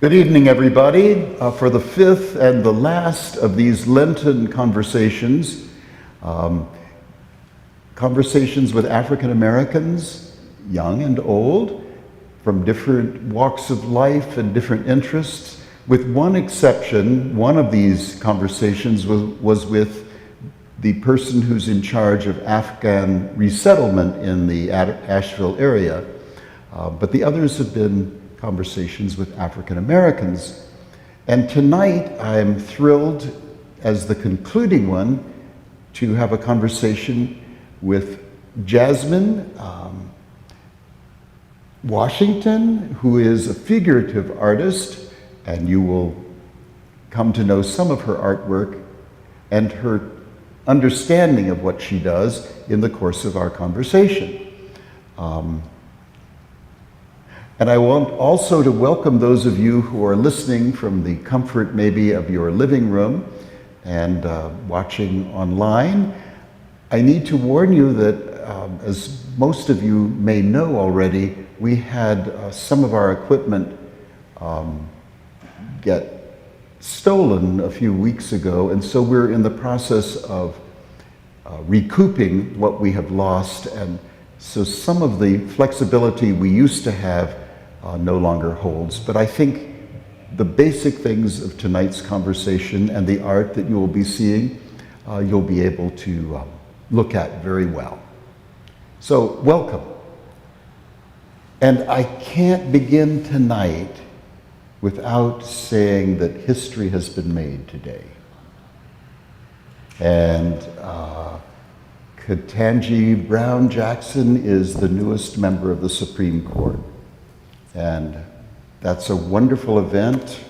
Good evening, everybody. For the fifth and the last of these Lenten conversations, conversations with African Americans, young and old, from different walks of life and different interests. With one exception, one of these conversations was with the person who's in charge of Afghan resettlement in the Asheville area, but the others have been conversations with African Americans. And tonight I'm thrilled, as the concluding one, to have a conversation with Jasmine Washington, who is a figurative artist, and you will come to know some of her artwork and her understanding of what she does in the course of our conversation. And I want also to welcome those of you who are listening from the comfort maybe of your living room and watching online. I need to warn you that, as most of you may know already, we had some of our equipment get stolen a few weeks ago, and so we're in the process of recouping what we have lost, and so some of the flexibility we used to have no longer holds. But I think the basic things of tonight's conversation and the art that you will be seeing, you'll be able to look at very well. So welcome. And I can't begin tonight without saying that history has been made today. And Ketanji Brown Jackson is the newest member of the Supreme Court. And that's a wonderful event.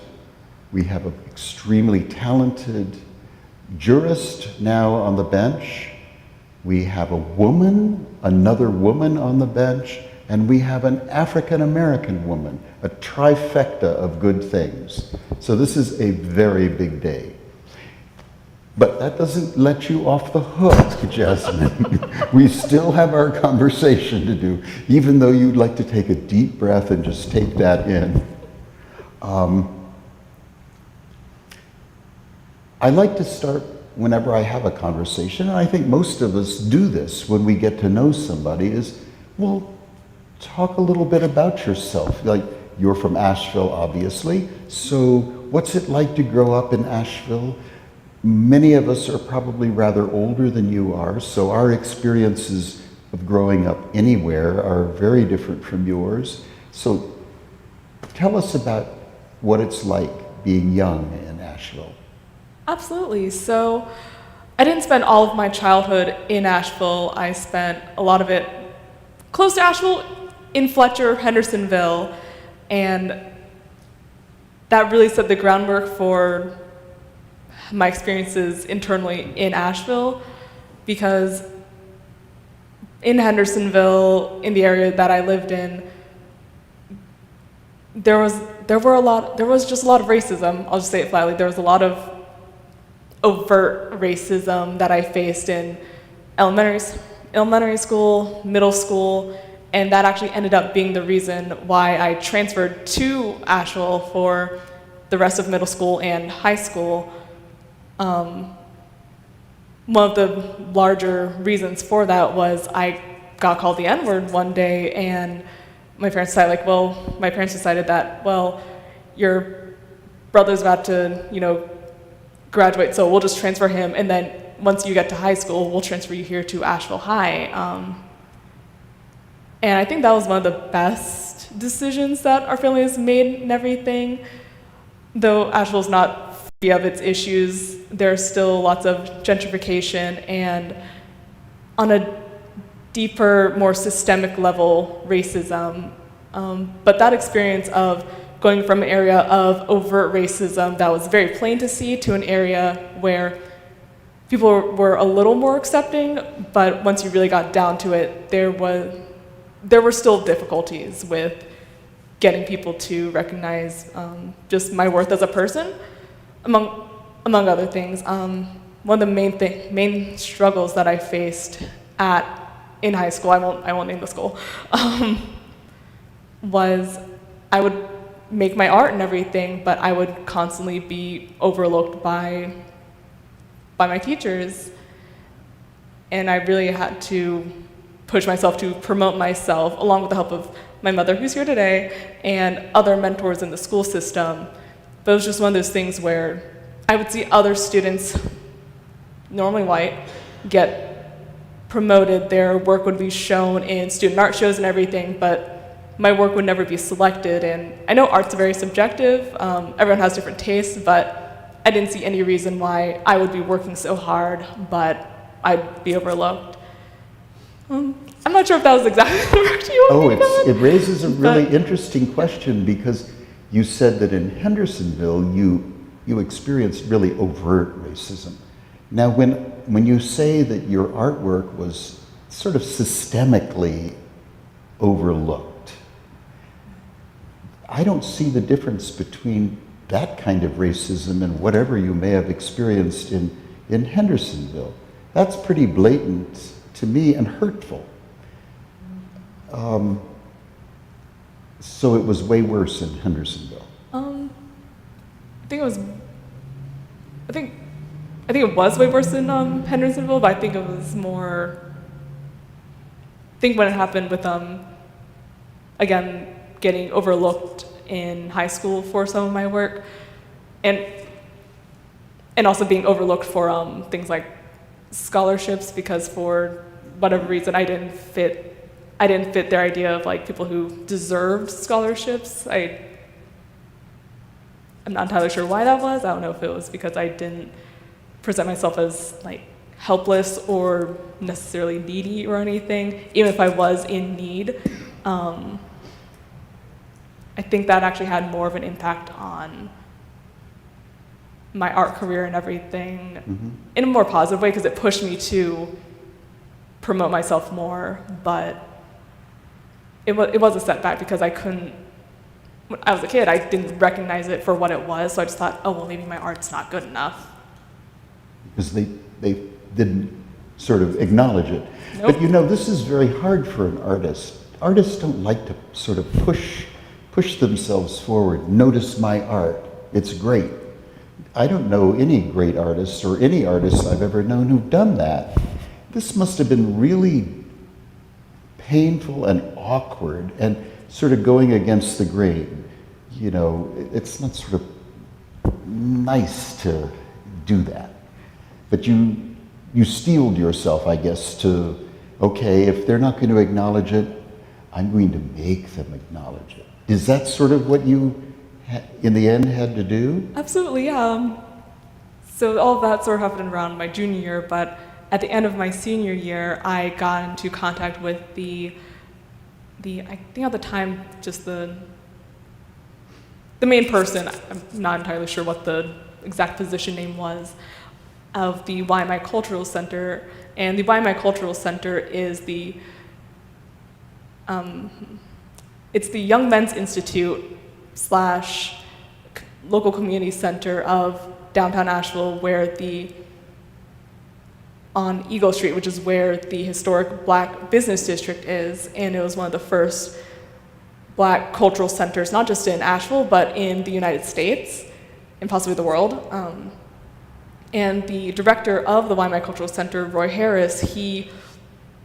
We have an extremely talented jurist now on the bench. We have a woman, another woman on the bench, and we have an African-American woman, a trifecta of good things. So this is a very big day. But that doesn't let you off the hook, Jasmine. We still have our conversation to do, even though you'd like to take a deep breath and just take that in. I like to start whenever I have a conversation, and I think most of us do this when we get to know somebody, is, well, talk a little bit about yourself. Like, you're from Asheville, obviously, so what's it like to grow up in Asheville? Many of us are probably rather older than you are, so our experiences of growing up anywhere are very different from yours. So tell us about what it's like being young in Asheville. Absolutely. So I didn't spend all of my childhood in Asheville. I spent a lot of it close to Asheville, in Fletcher, Hendersonville, and that really set the groundwork for my experiences internally in Asheville, because in Hendersonville, in the area that I lived in, there was just a lot of racism. I'll just say it flatly. There was a lot of overt racism that I faced in elementary school, middle school, and that actually ended up being the reason why I transferred to Asheville for the rest of middle school and high school. One of the larger reasons for that was I got called the N-word one day, and my parents decided that, well, your brother's about to, graduate, so we'll just transfer him, and then once you get to high school, we'll transfer you here to Asheville High. And I think that was one of the best decisions that our family has made and everything. Though Asheville's not free of its issues, there's still lots of gentrification and, on a deeper, more systemic level, racism. But that experience of going from an area of overt racism that was very plain to see to an area where people were a little more accepting, but once you really got down to it, there were still difficulties with getting people to recognize just my worth as a person, among other things. One of the main struggles that I faced in high school, I won't name the school, was I would make my art and everything, but I would constantly be overlooked by my teachers. And I really had to push myself to promote myself, along with the help of my mother, who's here today, and other mentors in the school system. But it was just one of those things where I would see other students, normally white, get promoted. Their work would be shown in student art shows and everything, but my work would never be selected. And I know art's very subjective. Everyone has different tastes, but I didn't see any reason why I would be working so hard, but I'd be overlooked. I'm not sure if that was exactly the direction you wanted to go in. It raises a really interesting question, because you said that in Hendersonville you experienced really overt racism. Now, when you say that your artwork was sort of systemically overlooked, I don't see the difference between that kind of racism and whatever you may have experienced in Hendersonville. That's pretty blatant to me and hurtful. So it was way worse in Hendersonville. I think it was way worse in Hendersonville, but I think it was more. I think when it happened with again getting overlooked in high school for some of my work, and also being overlooked for things like scholarships, because for whatever reason I didn't fit their idea of like people who deserved scholarships. I'm not entirely sure why that was. I don't know if it was because I didn't present myself as like helpless or necessarily needy or anything, even if I was in need. I think that actually had more of an impact on my art career and everything in a more positive way, because it pushed me to promote myself more. But it was a setback, because when I was a kid, I didn't recognize it for what it was, so I just thought, oh, well, maybe my art's not good enough. Because they didn't sort of acknowledge it. Nope. But this is very hard for an artist. Artists don't like to sort of push themselves forward. Notice my art, it's great. I don't know any great artists or any artists I've ever known who've done that. This must have been really painful and awkward and sort of going against the grain. It's not sort of nice to do that. But you steeled yourself, I guess, to, okay, if they're not going to acknowledge it, I'm going to make them acknowledge it. Is that sort of what you, in the end, had to do? Absolutely, yeah. So all of that sort of happened around my junior year, but at the end of my senior year, I got into contact with the I think at the time, just the main person, I'm not entirely sure what the exact position name was, of the YMI Cultural Center. And the YMI Cultural Center is it's the Young Men's Institute / local community center of downtown Asheville, where on Eagle Street, which is where the historic Black business district is. And it was one of the first Black cultural centers, not just in Asheville, but in the United States and possibly the world. And the director of the YMI Cultural Center, Roy Harris, he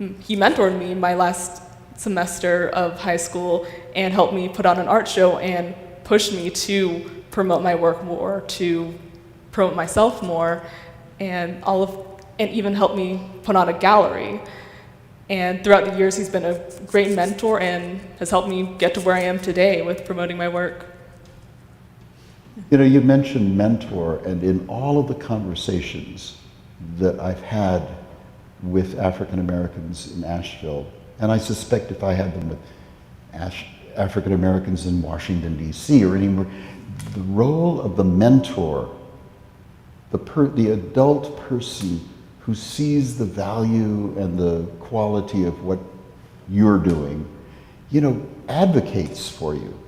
mentored me my last semester of high school and helped me put on an art show and pushed me to promote my work more, to promote myself more, and even helped me put on a gallery. And throughout the years, he's been a great mentor and has helped me get to where I am today with promoting my work. You mentioned mentor, and in all of the conversations that I've had with African Americans in Asheville, and I suspect if I had them with African Americans in Washington, D.C. or anywhere, the role of the mentor, the adult person who sees the value and the quality of what you're doing, advocates for you.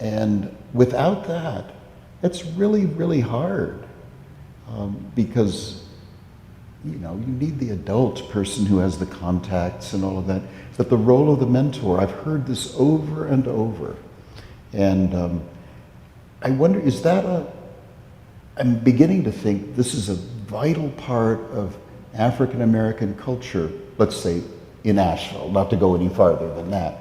And without that, it's really, really hard, because you need the adult person who has the contacts and all of that. But the role of the mentor, I've heard this over and over. And I wonder, I'm beginning to think this is a vital part of African American culture, let's say in Asheville, not to go any farther than that.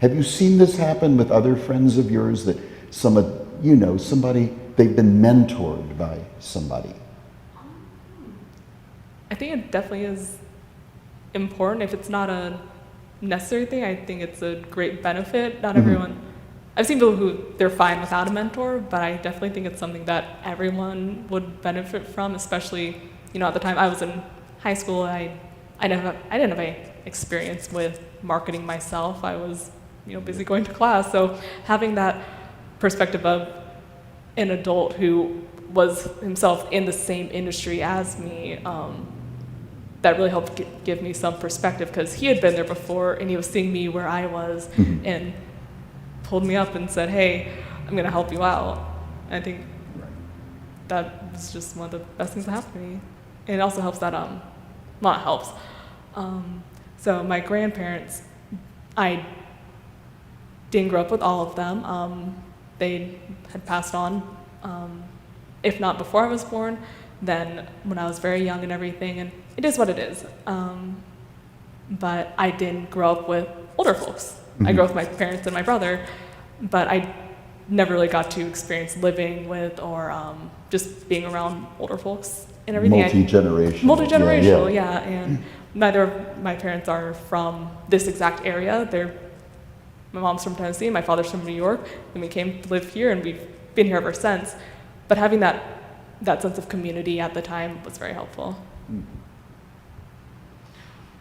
Have you seen this happen with other friends of yours that somebody, they've been mentored by somebody? I think it definitely is important. If it's not a necessary thing, I think it's a great benefit. Not everyone, I've seen people who they're fine without a mentor, but I definitely think it's something that everyone would benefit from, especially, at the time I was in high school, I didn't have any experience with marketing myself. I was, busy going to class. So having that perspective of an adult who was himself in the same industry as me, that really helped give me some perspective, because he had been there before and he was seeing me where I was and pulled me up and said, hey, I'm going to help you out. And I think that was just one of the best things that happened to me. And it also helps that, not helps. So my grandparents, I didn't grow up with all of them. They had passed on, if not before I was born, then when I was very young and everything, and it is what it is. But I didn't grow up with older folks. I grew up with my parents and my brother, but I never really got to experience living with or just being around older folks and everything. Multi-generational. Multi-generational, yeah. And neither of my parents are from this exact area. My mom's from Tennessee, my father's from New York, and we came to live here, and we've been here ever since. But having that sense of community at the time was very helpful.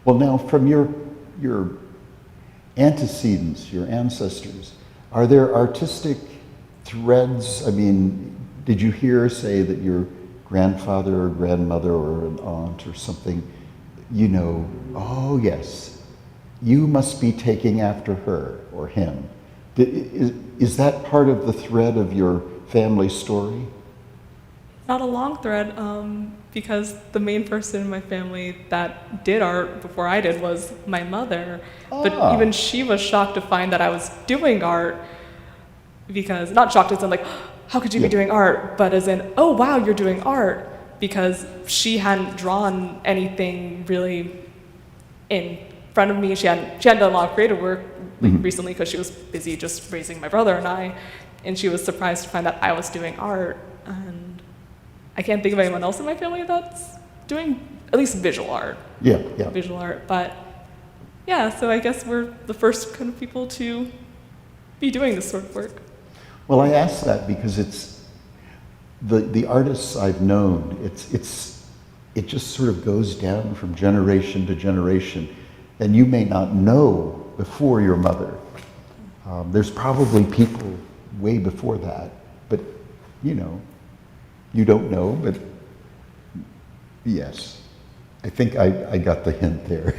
Well, now from your antecedents, your ancestors, are there artistic threads? I mean, did you hear, say, that your grandfather or grandmother or an aunt or something, oh yes, you must be taking after her or him? Is that part of the thread of your family story? Not a long thread, because the main person in my family that did art before I did was my mother. But even she was shocked to find that I was doing art, because, not shocked as in like, how could you be doing art? But as in, oh wow, you're doing art, because she hadn't drawn anything really in front of me. She hadn't done a lot of creative work recently, because she was busy just raising my brother and I, and she was surprised to find that I was doing art. And I can't think of anyone else in my family that's doing at least visual art. Yeah. Visual art, but yeah, so I guess we're the first kind of people to be doing this sort of work. Well, I ask that because it's the artists I've known. It just sort of goes down from generation to generation, and you may not know before your mother. There's probably people way before that, but you don't know. But yes, I think I got the hint there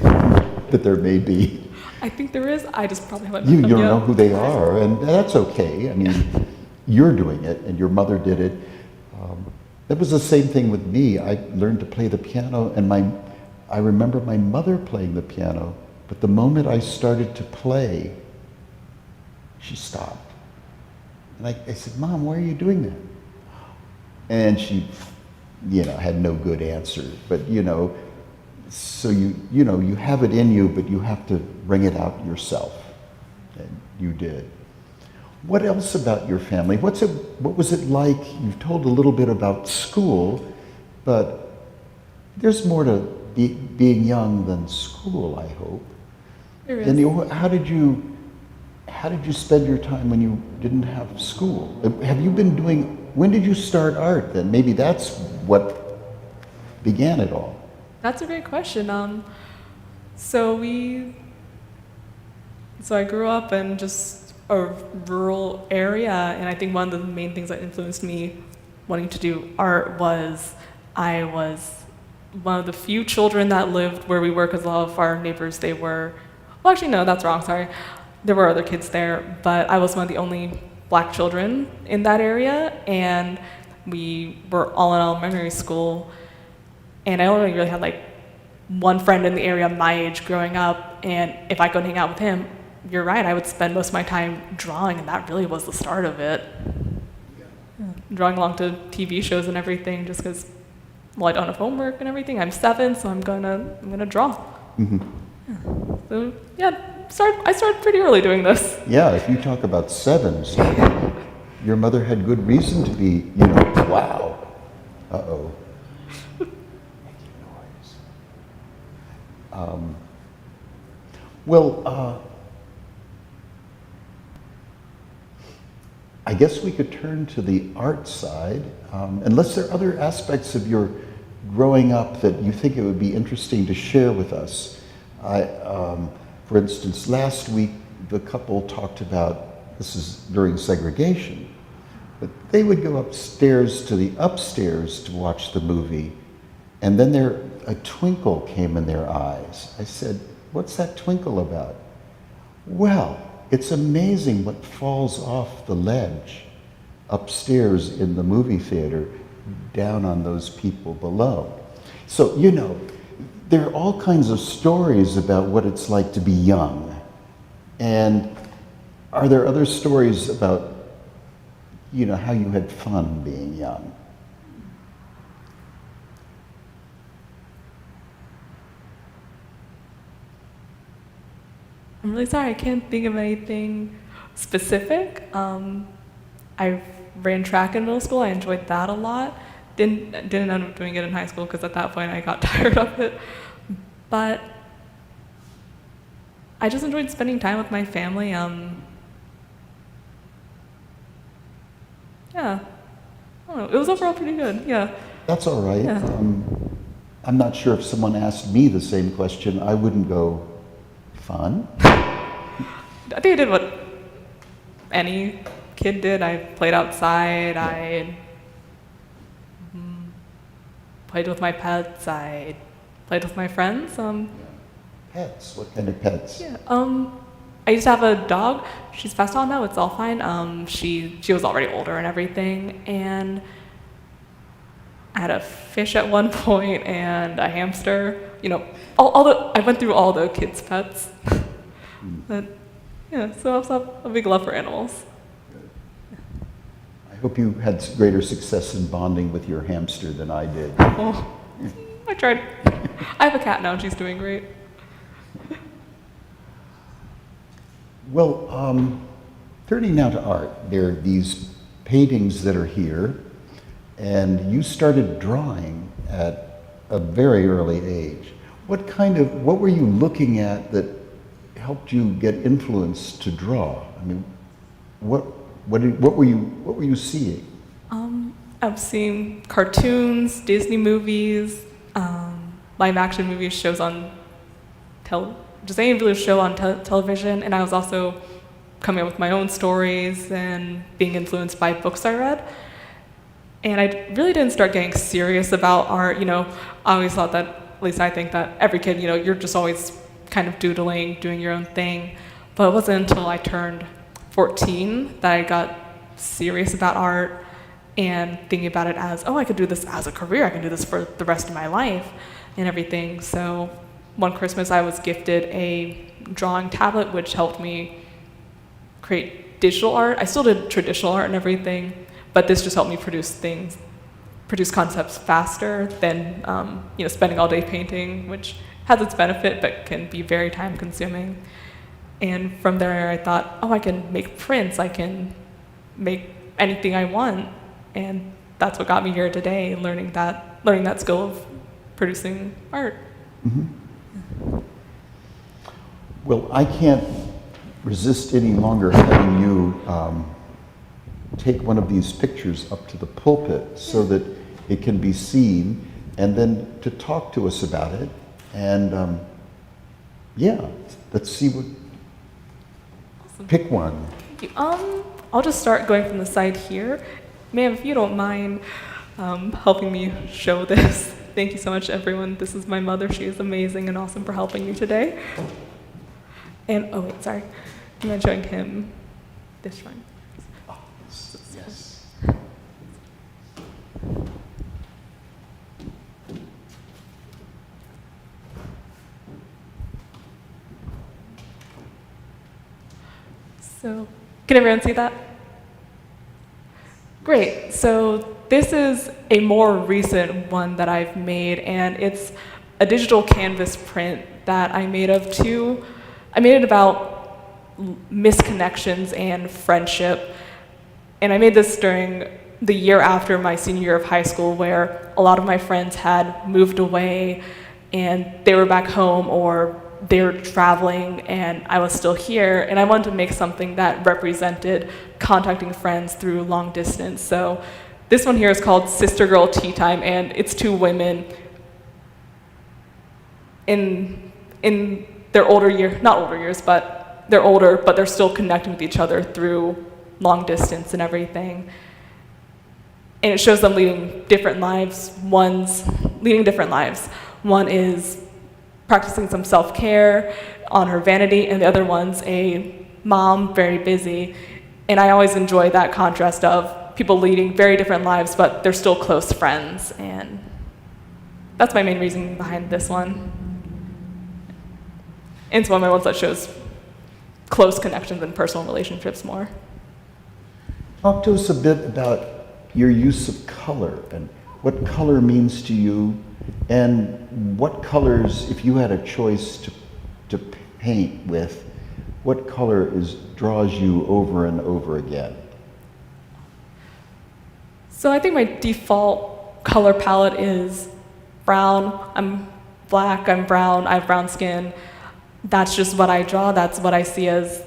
that there may be. I think there is. I just probably haven't. You don't know who they are, and that's okay. I mean, you're doing it, and your mother did it. That was the same thing with me. I learned to play the piano, and I remember my mother playing the piano, but the moment I started to play, she stopped. And I said, Mom, why are you doing that? And she, had no good answer. But, so you have it in you, but you have to bring it out yourself. And you did. What else about your family? What was it like? You've told a little bit about school, but there's more to being young than school, I hope. There is. And how did you spend your time when you didn't have school? When did you start art then? Maybe that's what began it all. That's a great question. So I grew up in just a rural area, and I think one of the main things that influenced me wanting to do art was I was one of the few children that lived where we were, because a lot of our neighbors, well actually no, that's wrong, sorry. There were other kids there, but I was one of the only Black children in that area, and we were all in elementary school, and I only really had like one friend in the area my age growing up, and if I couldn't hang out with him, you're right, I would spend most of my time drawing, and that really was the start of it. Yeah. Drawing along to TV shows and everything, just because, well, I don't have homework and everything. I'm 7, so I'm gonna draw. Mm-hmm. Yeah. So yeah, I started pretty early doing this. Yeah, if you talk about 7, so your mother had good reason to be, wow. Uh-oh. Making noise. I guess we could turn to the art side, unless there are other aspects of your growing up that you think it would be interesting to share with us. For instance, last week the couple talked about, this is during segregation, but they would go upstairs to the upstairs to watch the movie, and then a twinkle came in their eyes. I said, "What's that twinkle about?" "Well, it's amazing what falls off the ledge upstairs in the movie theater down on those people below." So, there are all kinds of stories about what it's like to be young. And are there other stories about, how you had fun being young? I'm really sorry, I can't think of anything specific. I ran track in middle school. I enjoyed that a lot. Didn't end up doing it in high school because at that point I got tired of it. But I just enjoyed spending time with my family. Yeah, I don't know, it was overall pretty good. Yeah. That's all right. Yeah. I'm not sure if someone asked me the same question, I wouldn't go, fun? I think I did what any kid did. I played outside. Yeah. I played with my pets. I played with my friends. Pets? What kind of pets? Yeah. I used to have a dog. She's passed on now. It's all fine. She was already older and everything, and I had a fish at one point and a hamster. I went through all the kids' pets. But yeah, so I also have a big love for animals. I hope you had greater success in bonding with your hamster than I did. Oh, I tried. I have a cat now and she's doing great. Well, turning now to art, there are these paintings that are here, and you started drawing at a very early age. What were you looking at that helped you get influence to draw? I mean, what were you seeing? I've seen cartoons, Disney movies, live action movies, shows on just any really show on television, and I was also coming up with my own stories and being influenced by books I read. And I really didn't start getting serious about art. I always thought that, at least I think that every kid, you're just always kind of doodling, doing your own thing. But it wasn't until I turned 14 that I got serious about art and thinking about it as, I could do this as a career. I can do this for the rest of my life and everything. So one Christmas I was gifted a drawing tablet, which helped me create digital art. I still did traditional art and everything, but this just helped me produce concepts faster than spending all day painting, which has its benefit but can be very time consuming. And from there I thought, I can make prints, I can make anything I want, and that's what got me here today, learning that skill of producing art. Mm-hmm. Well, I can't resist any longer having you take one of these pictures up to the pulpit so that it can be seen, and then to talk to us about it. And let's see what. Awesome. Pick one. Thank you. I'll just start going from the side here. Ma'am, if you don't mind helping me show this. Thank you so much, everyone. This is my mother. She is amazing and awesome for helping me today. And, sorry. I'm not showing him this one. Oh, yes. So, can everyone see that? Great. So this is a more recent one that I've made, and it's a digital canvas print that I made of two. I made it about misconnections and friendship. And I made this during the year after my senior year of high school, where a lot of my friends had moved away and they were back home or they were traveling and I was still here, and I wanted to make something that represented contacting friends through long distance. So this one here is called Sister Girl Tea Time, and it's two women in their not older years, but they're older, but they're still connecting with each other through long distance and everything. And it shows them leading different lives. One's leading different lives. One is practicing some self-care on her vanity, and the other one's a mom, very busy. And I always enjoy that contrast of people leading very different lives, but they're still close friends. And that's my main reason behind this one. And it's one of my ones that shows close connections and personal relationships more. Talk to us a bit about your use of color and what color means to you, and what colors, if you had a choice to paint with, what color draws you over and over again? So I think my default color palette is brown. I'm black, I'm brown, I have brown skin. That's just what I draw, that's what I see as,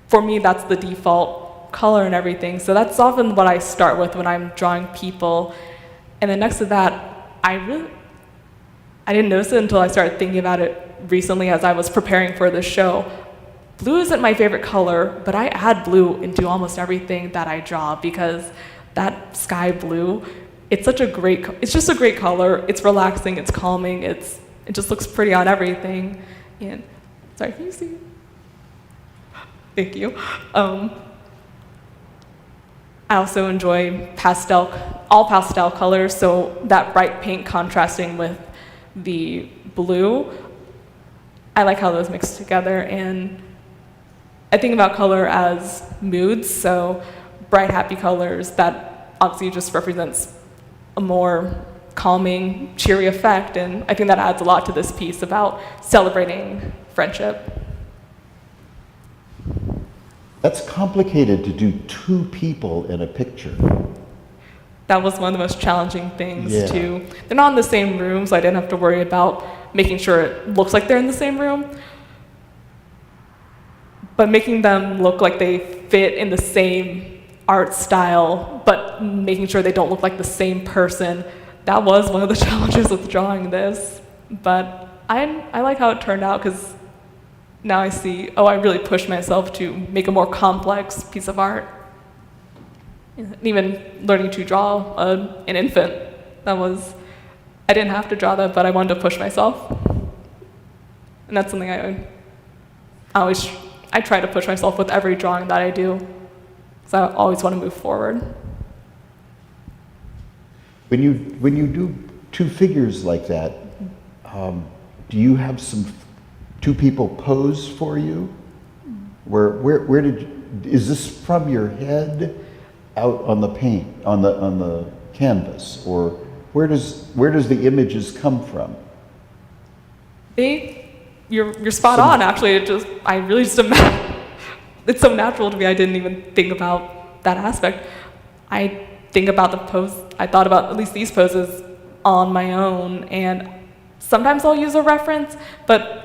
for me, that's the default color and everything. So that's often what I start with when I'm drawing people. And then next to that, I didn't notice it until I started thinking about it recently as I was preparing for this show. Blue isn't my favorite color, but I add blue into almost everything that I draw because that sky blue, it's just a great color. It's relaxing, it's calming, it just looks pretty on everything. And sorry, can you see? Thank you. I also enjoy all pastel colors, so that bright pink contrasting with the blue. I like how those mix together, and I think about color as moods, so bright, happy colors, that obviously just represents a more calming, cheery effect, and I think that adds a lot to this piece about celebrating friendship. That's complicated to do two people in a picture. That was one of the most challenging things Yeah. too. They're not in the same room, so I didn't have to worry about making sure it looks like they're in the same room. But making them look like they fit in the same art style, but making sure they don't look like the same person, that was one of the challenges with drawing this. But I like how it turned out, because now I see, I really pushed myself to make a more complex piece of art. And even learning to draw an infant, I didn't have to draw that, but I wanted to push myself. And that's something I try to push myself with every drawing that I do, because I always want to move forward. When you do two figures like that, do you have two people pose for you? Is this from your head out on the paint, on the canvas, or where does the images come from? You're spot on, actually. I really just imagine, it's so natural to me, I didn't even think about that aspect. I think about the pose, I thought about at least these poses on my own, and sometimes I'll use a reference, but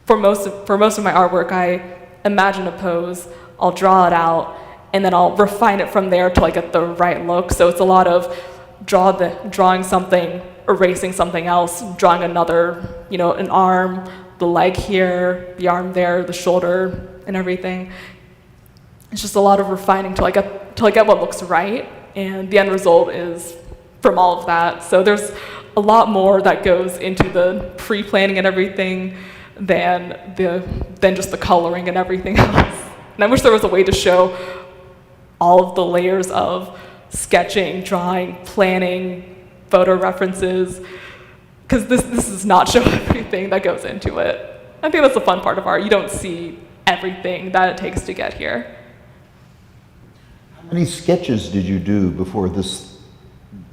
for most of my artwork, I imagine a pose, I'll draw it out, and then I'll refine it from there till I get the right look. So it's a lot of drawing something, erasing something else, drawing another, an arm, the leg here, the arm there, the shoulder, and everything. It's just a lot of refining till I get what looks right, and the end result is from all of that. So there's a lot more that goes into the pre-planning and everything than just the coloring and everything else. And I wish there was a way to show all of the layers of sketching, drawing, planning, photo references, because this does not show everything that goes into it. I think that's the fun part of art. You don't see everything that it takes to get here. How many sketches did you do before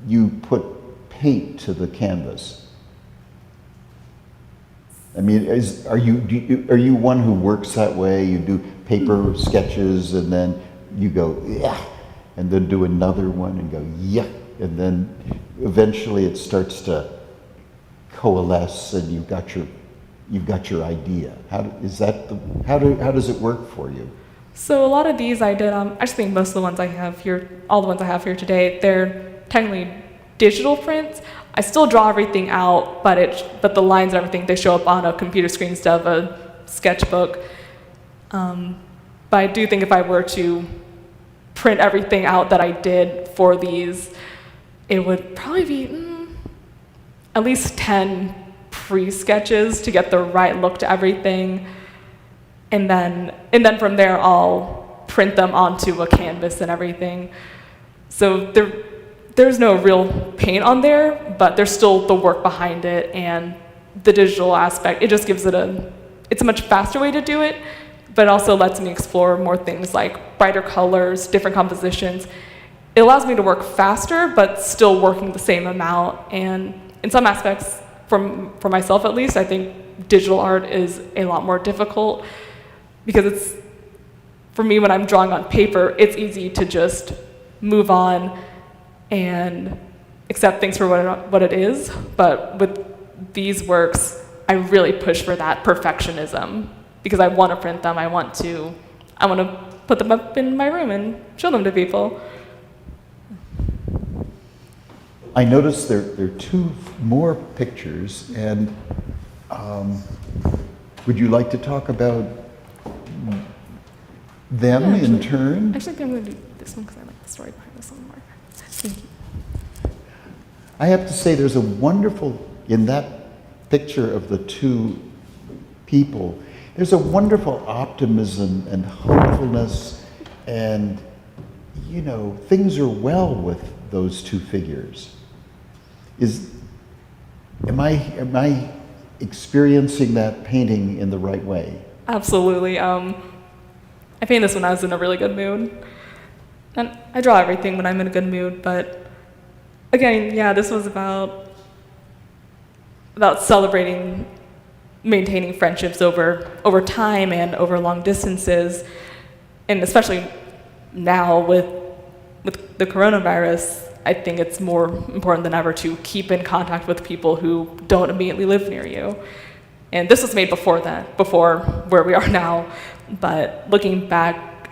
you put paint to the canvas? I mean, are you one who works that way? You do paper sketches and then you go, yeah, and then do another one and go, yeah, and then eventually it starts to coalesce and you've got your idea. How does it work for you? So a lot of these I did, I just think most of the ones I have here, all the ones I have here today, they're technically digital prints. I still draw everything out, but the lines and everything, they show up on a computer screen instead of a sketchbook. But I do think if I were to print everything out that I did for these, it would probably be at least 10 pre-sketches to get the right look to everything. And then from there, I'll print them onto a canvas and everything. So there's no real paint on there, but there's still the work behind it and the digital aspect. It just gives it's a much faster way to do it, but it also lets me explore more things like brighter colors, different compositions. It allows me to work faster, but still working the same amount. And in some aspects, for myself at least, I think digital art is a lot more difficult because for me, when I'm drawing on paper, it's easy to just move on and accept things for what it is. But with these works, I really push for that perfectionism because I want to print them. I want to put them up in my room and show them to people. I noticed there are two more pictures, and would you like to talk about them in turn? Actually, I think I'm going to do this one because I like the story behind this one more. Thank you. I have to say there's a wonderful, in that picture of the two people, there's a wonderful optimism and hopefulness and, things are well with those two figures. Am I experiencing that painting in the right way? Absolutely. I painted this when I was in a really good mood. And I draw everything when I'm in a good mood, but again, yeah, this was about celebrating, maintaining friendships over time and over long distances, and especially now with the coronavirus, I think it's more important than ever to keep in contact with people who don't immediately live near you. And this was made before where we are now, but looking back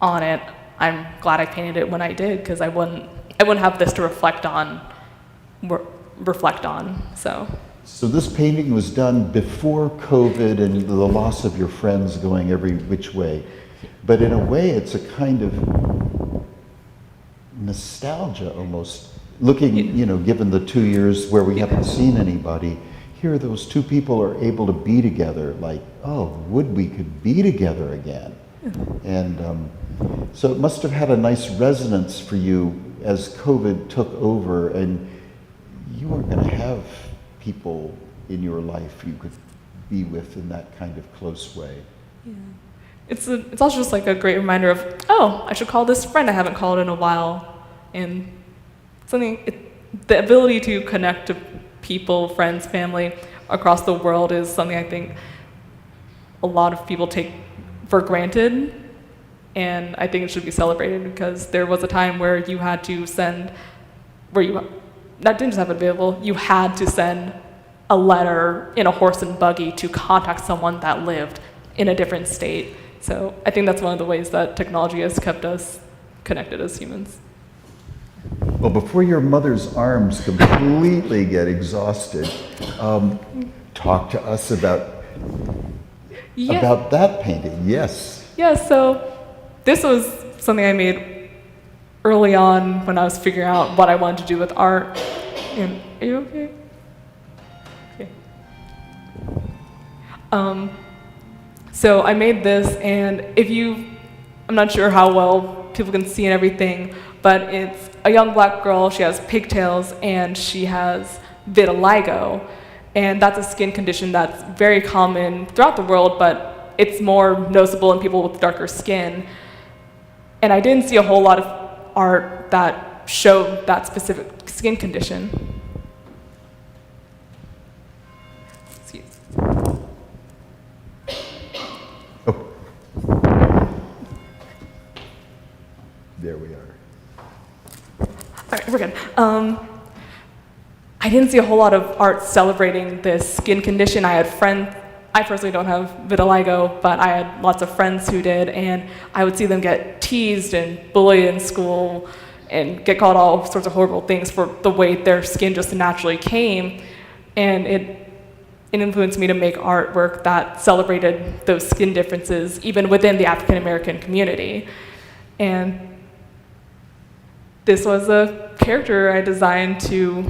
on it, I'm glad I painted it when I did because I wouldn't have this to reflect on. So this painting was done before COVID and the loss of your friends going every which way. But in a way, it's a kind of nostalgia almost. Looking, given the 2 years where we haven't seen anybody, here those two people are able to be together like, oh, would we could be together again. And so it must have had a nice resonance for you as COVID took over and you weren't going to have people in your life you could be with in that kind of close way. Yeah. It's also just like a great reminder of, oh, I should call this friend I haven't called in a while. And the ability to connect to people, friends, family across the world is something I think a lot of people take for granted. And I think it should be celebrated because there was a time where you had to that didn't just have it available, you had to send a letter in a horse and buggy to contact someone that lived in a different state. So I think that's one of the ways that technology has kept us connected as humans. Well, before your mother's arms completely get exhausted, talk to us about that painting. Yes. Yeah, so this was something I made early on when I was figuring out what I wanted to do with art. And are you okay? Okay. So I made this, and I'm not sure how well people can see and everything, but it's a young black girl. She has pigtails, and she has vitiligo, and that's a skin condition that's very common throughout the world, but it's more noticeable in people with darker skin. And I didn't see a whole lot of art that showed that specific skin condition. Excuse. Oh. There we are. All right, we're good. I didn't see a whole lot of art celebrating this skin condition. I had friends, I personally don't have vitiligo, but I had lots of friends who did, and I would see them get teased and bullied in school and get called all sorts of horrible things for the way their skin just naturally came. And it influenced me to make artwork that celebrated those skin differences, even within the African American community. And this was a character I designed to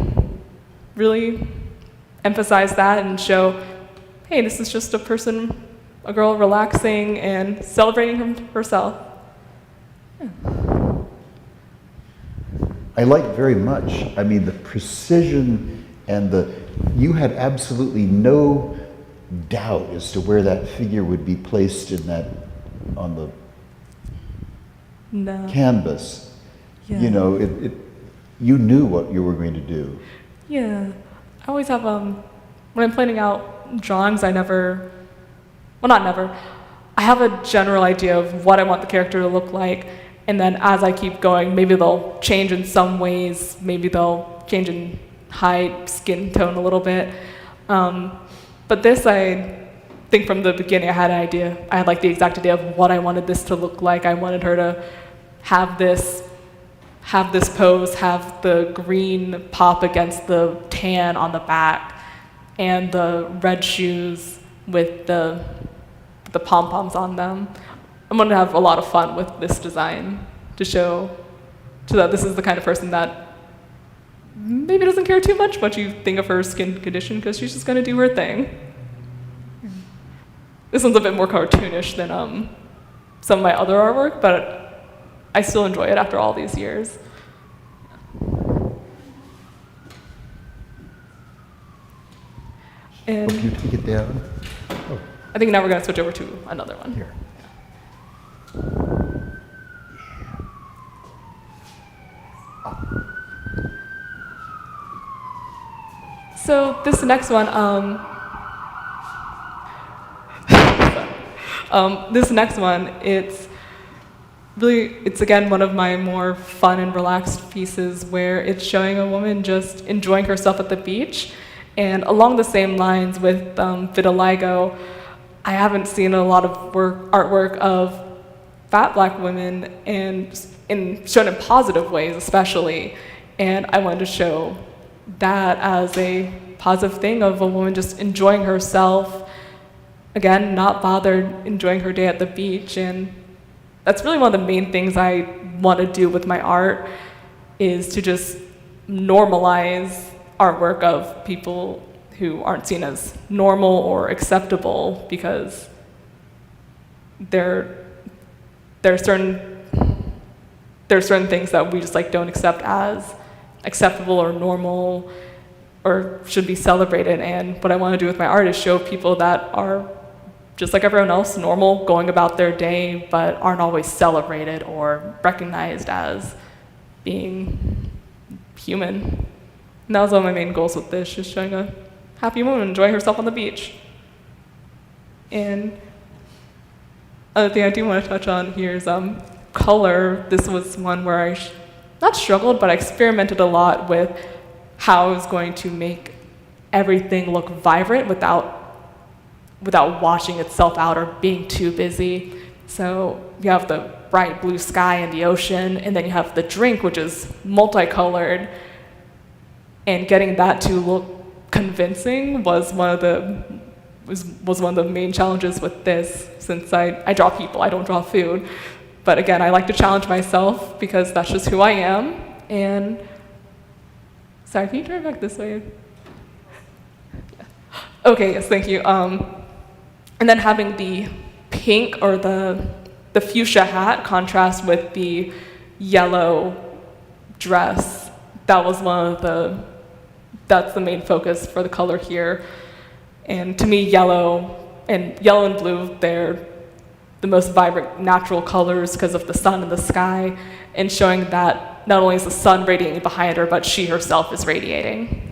really emphasize that and show, hey, this is just a person, a girl relaxing and celebrating herself. Yeah. I like very much, I mean, the precision and you had absolutely no doubt as to where that figure would be placed on the canvas. Yeah. You know, you knew what you were going to do. Yeah. I always have, when I'm planning out drawings, I have a general idea of what I want the character to look like, and then as I keep going, maybe they'll change in some ways, maybe they'll change in height, skin tone a little bit. But this, I think from the beginning I had an idea. I had like the exact idea of what I wanted this to look like. I wanted her to have this pose, have the green pop against the tan on the back, and the red shoes with the pom-poms on them. I'm going to have a lot of fun with this design to show that this is the kind of person that maybe doesn't care too much what you think of her skin condition, because she's just going to do her thing. This one's a bit more cartoonish than some of my other artwork, but I still enjoy it after all these years. And Can you take it down? Oh. I think now we're going to switch over to another one. Here. So this next one, it's again one of my more fun and relaxed pieces where it's showing a woman just enjoying herself at the beach. And along the same lines with vitiligo, I haven't seen a lot of artwork of fat black women and shown in positive ways especially. And I wanted to show that as a positive thing of a woman just enjoying herself, again, not bothered, enjoying her day at the beach. And that's really one of the main things I want to do with my art, is to just normalize artwork of people who aren't seen as normal or acceptable, because there are certain things that we just like don't accept as acceptable or normal or should be celebrated. And what I want to do with my art is show people that are just like everyone else, normal, going about their day, but aren't always celebrated or recognized as being human. And that was one of my main goals with this, just showing a happy woman enjoying herself on the beach. And other thing I do want to touch on here is color. This was one where I not struggled, but I experimented a lot with how I was going to make everything look vibrant without washing itself out or being too busy. So you have the bright blue sky and the ocean, and then you have the drink, which is multicolored. And getting that to look convincing was one of the main challenges with this, since I draw people, I don't draw food. But again, I like to challenge myself because that's just who I am. And sorry, can you turn back this way? Okay, yes, thank you. And then having the pink or the fuchsia hat contrast with the yellow dress, that's the main focus for the color here. And to me, yellow and yellow and blue, they're the most vibrant natural colors because of the sun and the sky, and showing that not only is the sun radiating behind her, but she herself is radiating.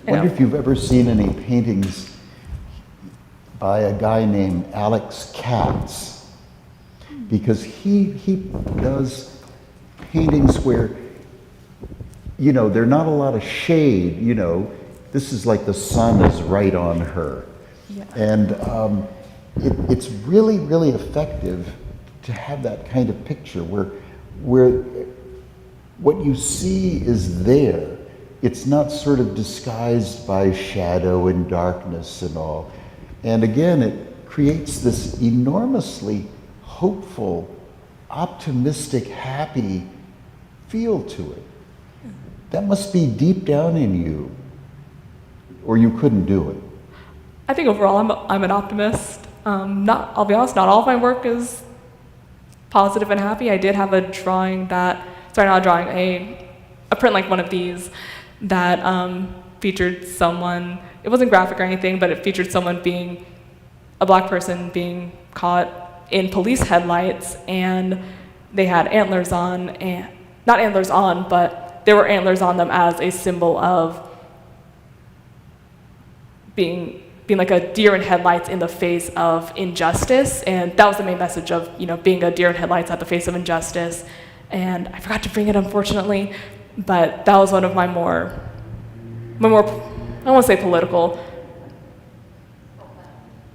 I wonder if you've ever seen any paintings by a guy named Alex Katz, because he does paintings where, you know, there's not a lot of shade, you know, this is like the sun is right on her. Yeah. And it's really, really effective to have that kind of picture where what you see is there. It's not sort of disguised by shadow and darkness and all. And again, it creates this enormously hopeful, optimistic, happy feel to it. That must be deep down in you, or you couldn't do it. I think overall I'm an optimist. I'll be honest, not all of my work is positive and happy. I did have a drawing a print like one of these that featured someone, it wasn't graphic or anything, but it featured someone being, a black person being caught in police headlights, and they had antlers on, and not antlers on, but there were antlers on them as a symbol of being like a deer in headlights in the face of injustice, and that was the main message of, you know, being a deer in headlights at the face of injustice. And I forgot to bring it, unfortunately, but that was one of my more, I don't want to say political,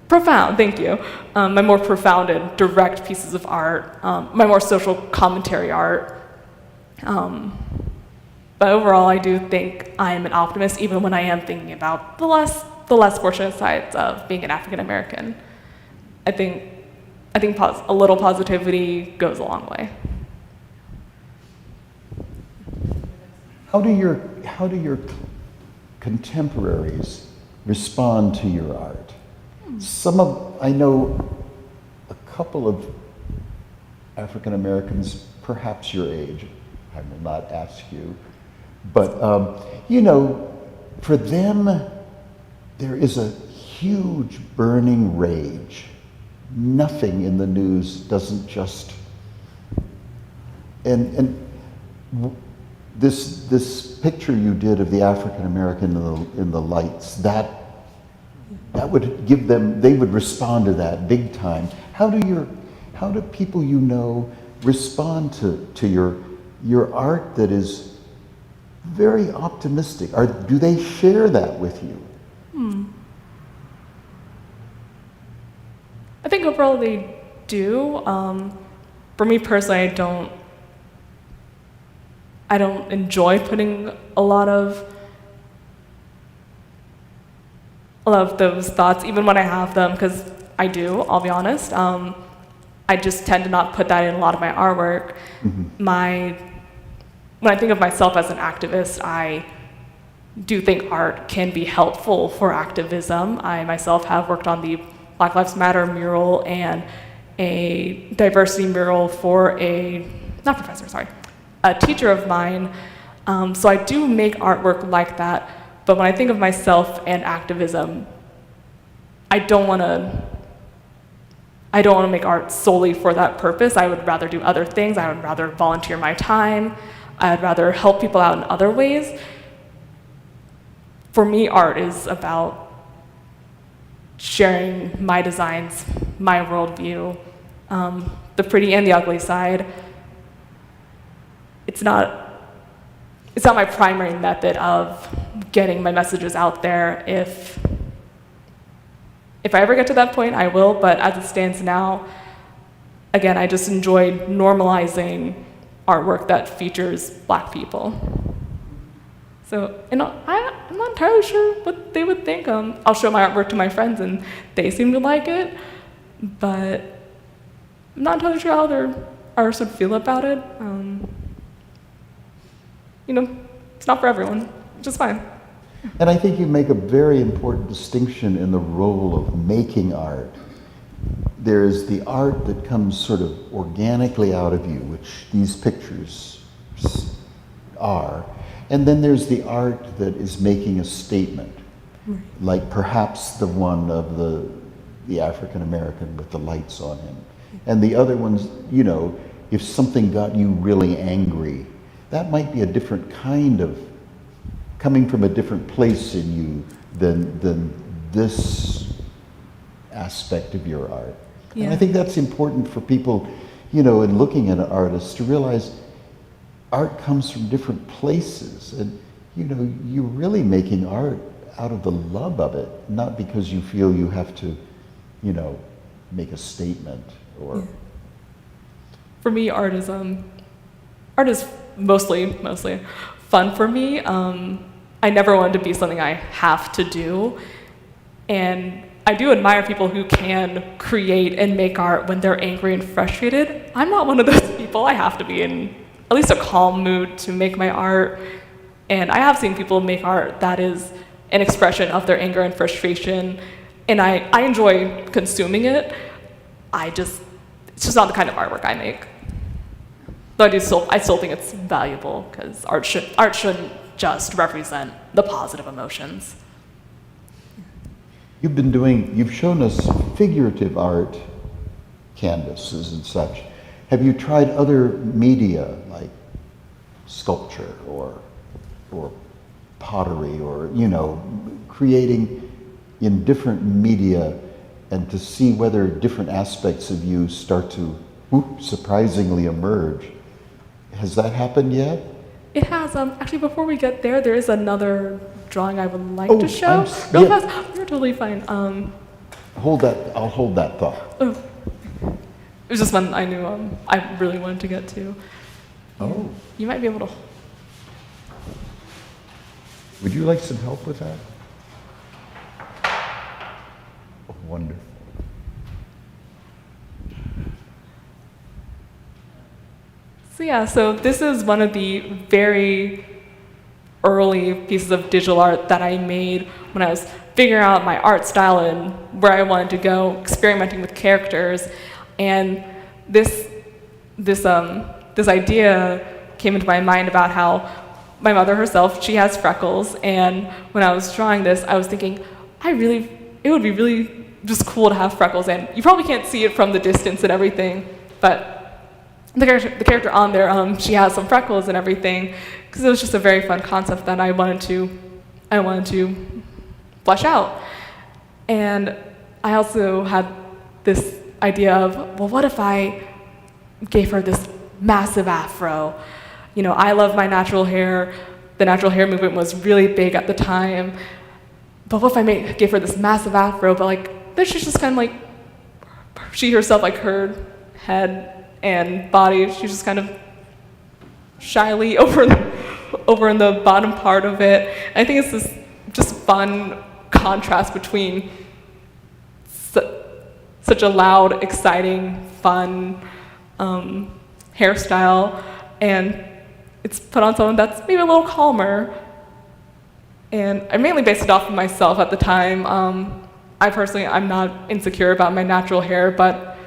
profound, thank you. My more profound and direct pieces of art, my more social commentary art. But overall, I do think I am an optimist, even when I am thinking about the less fortunate sides of being an African American. I think a little positivity goes a long way. How do your contemporaries respond to your art? I know a couple of African Americans, perhaps your age, I will not ask you, but you know, for them, there is a huge burning rage. Nothing in the news doesn't just, and this picture you did of the African American in the lights, that would give them, they would respond to that big time. How do people you know respond to your art that is very optimistic? Do they share that with you? I think overall they do. For me personally, I don't enjoy putting a lot of those thoughts, even when I have them, because I do, I'll be honest. I just tend to not put that in a lot of my artwork. Mm-hmm. When I think of myself as an activist, I do think art can be helpful for activism. I myself have worked on the Black Lives Matter mural and a diversity mural for a teacher of mine. So I do make artwork like that, but when I think of myself and activism, I don't want to make art solely for that purpose. I would rather do other things. I would rather volunteer my time. I'd rather help people out in other ways. For me, art is about sharing my designs, my worldview, the pretty and the ugly side. It's not my primary method of getting my messages out there. If I ever get to that point, I will, but as it stands now, again, I just enjoy normalizing artwork that features Black people. So, I'm not entirely sure what they would think. I'll show my artwork to my friends and they seem to like it, but I'm not entirely sure how their artists would feel about it. It's not for everyone, which is fine. And I think you make a very important distinction in the role of making art. There is the art that comes sort of organically out of you, which these pictures are, and then there's the art that is making a statement. Like perhaps the one of the African American with the lights on him. And the other ones, you know, if something got you really angry, that might be a different kind of, coming from a different place in you than this aspect of your art. Yeah. And I think that's important for people, you know, in looking at an artist to realize art comes from different places. And, you know, you're really making art out of the love of it, not because you feel you have to, you know, make a statement or... Yeah. For me, art is mostly fun for me. I never wanted to be something I have to do. And I do admire people who can create and make art when they're angry and frustrated. I'm not one of those people. I have to be in at least a calm mood to make my art. And I have seen people make art that is an expression of their anger and frustration. And I enjoy consuming it. It's just not the kind of artwork I make. Though I still think it's valuable because art shouldn't just represent the positive emotions. You've shown us figurative art, canvases and such. Have you tried other media like sculpture or pottery or, you know, creating in different media and to see whether different aspects of you start to surprisingly emerge? Has that happened yet? It has. Actually, before we get there, there is another drawing I would like to show. Real fast. You're totally fine. Hold that. I'll hold that thought. Oh. It was just one I knew I really wanted to get to. Oh. You might be able to. Would you like some help with that? Oh, wonderful. So this is one of the very early pieces of digital art that I made when I was figuring out my art style and where I wanted to go, experimenting with characters. And this idea came into my mind about how my mother herself, she has freckles, and when I was drawing this, I was thinking, it would be really just cool to have freckles, and you probably can't see it from the distance and everything, but the character on there, she has some freckles and everything, because it was just a very fun concept that I wanted to flesh out. And I also had this idea of, well, what if I gave her this massive afro? You know, I love my natural hair. The natural hair movement was really big at the time. But what if I gave her this massive afro, but like, then she's just kind of like, she herself, like her head and body, she's just kind of shyly over in the bottom part of it. And I think it's this just fun contrast between such a loud, exciting, fun hairstyle, and it's put on someone that's maybe a little calmer. And I mainly based it off of myself at the time. I'm not insecure about my natural hair, but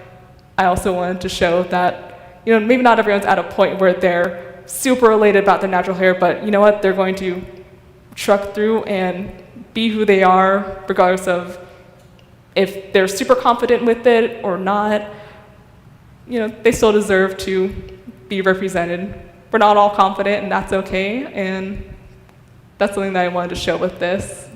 I also wanted to show that, you know, maybe not everyone's at a point where they're super elated about their natural hair, but you know what, they're going to truck through and be who they are, regardless of if they're super confident with it or not. You know, they still deserve to be represented. We're not all confident, and that's okay, and that's something that I wanted to show with this.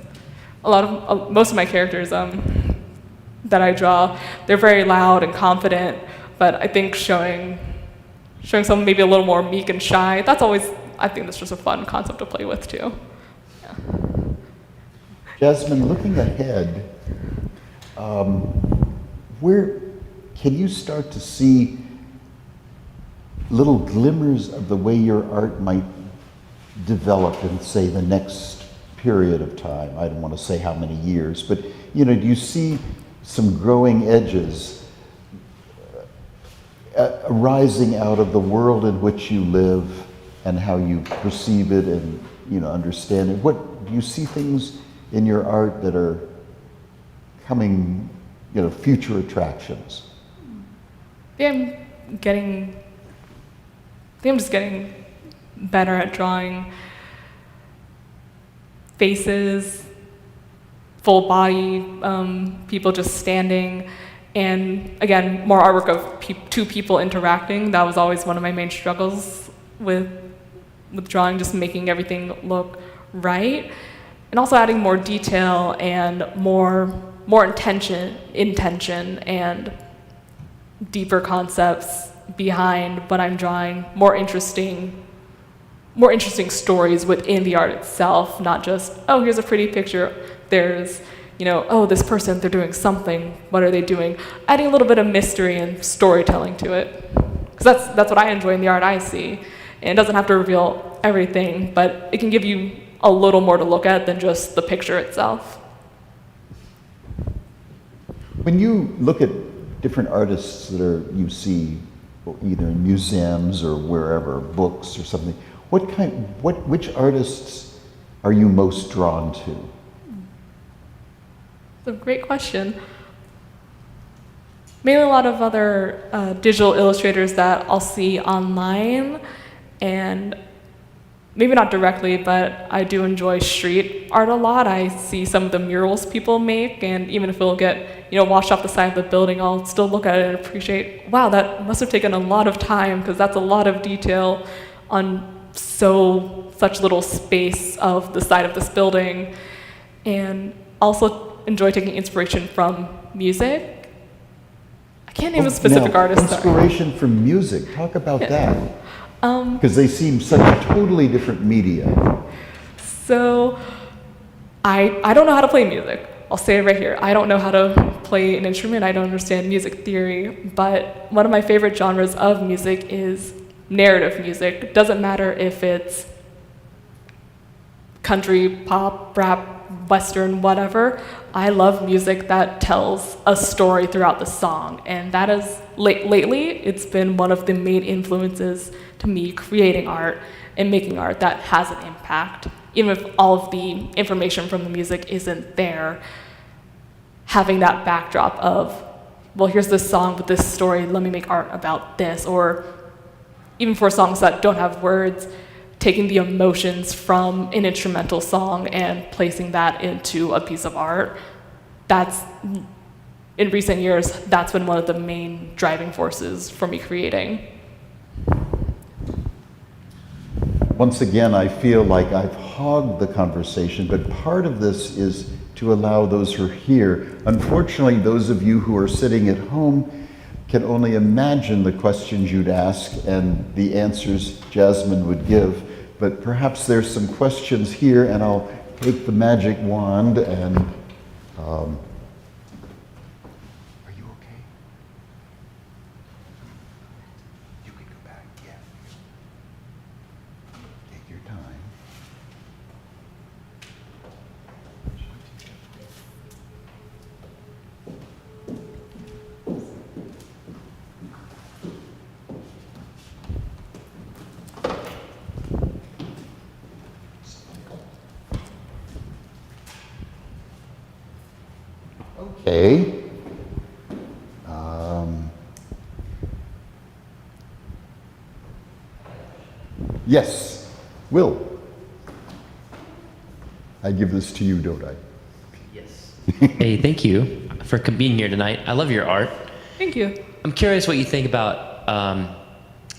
Most of my characters that I draw, they're very loud and confident, but I think showing someone maybe a little more meek and shy, I think that's just a fun concept to play with too. Yeah. Jasmine, looking ahead, where can you start to see little glimmers of the way your art might develop in, say, the next period of time? I don't want to say how many years, but you know, do you see some growing edges arising out of the world in which you live and how you perceive it and, you know, understand it? What do you see things in your art that are coming, you know, future attractions? I'm just getting better at drawing faces full body people just standing, and again, more artwork of two people interacting. That was always one of my main struggles with drawing, just making everything look right, and also adding more detail and more intention and deeper concepts behind what I'm drawing, more interesting stories within the art itself, not just, oh, here's a pretty picture, there's, oh, this person, they're doing something, what are they doing? Adding a little bit of mystery and storytelling to it. Because that's what I enjoy in the art I see. And it doesn't have to reveal everything, but it can give you a little more to look at than just the picture itself. When you look at different artists that you see either in museums or wherever, books or something, which artists are you most drawn to? It's a great question. Mainly a lot of other digital illustrators that I'll see online, and maybe not directly, but I do enjoy street art a lot. I see some of the murals people make, and even if it'll get washed off the side of the building, I'll still look at it and appreciate, wow, that must have taken a lot of time, because that's a lot of detail on such little space of the side of this building. And also enjoy taking inspiration from music. I can't name a specific artist. Inspiration from music, talk about that. Because they seem such a totally different media. So, I don't know how to play music. I'll say it right here. I don't know how to play an instrument. I don't understand music theory. But one of my favorite genres of music is narrative music. It doesn't matter if it's country, pop, rap, Western, whatever. I love music that tells a story throughout the song. And that is, lately, it's been one of the main influences to me creating art and making art that has an impact. Even if all of the information from the music isn't there, having that backdrop of, well, here's this song with this story, let me make art about this. Or even for songs that don't have words, taking the emotions from an instrumental song and placing that into a piece of art. That's, in recent years, that's been one of the main driving forces for me creating. Once again, I feel like I've hogged the conversation, but part of this is to allow those who are here. Unfortunately, those of you who are sitting at home can only imagine the questions you'd ask and the answers Jasmine would give. But perhaps there's some questions here, and I'll take the magic wand and... are you okay? You can go back, yeah. Take your time. Okay. Yes, Will. I give this to you, don't I? Yes. Hey, thank you for being here tonight. I love your art. Thank you. I'm curious what you think about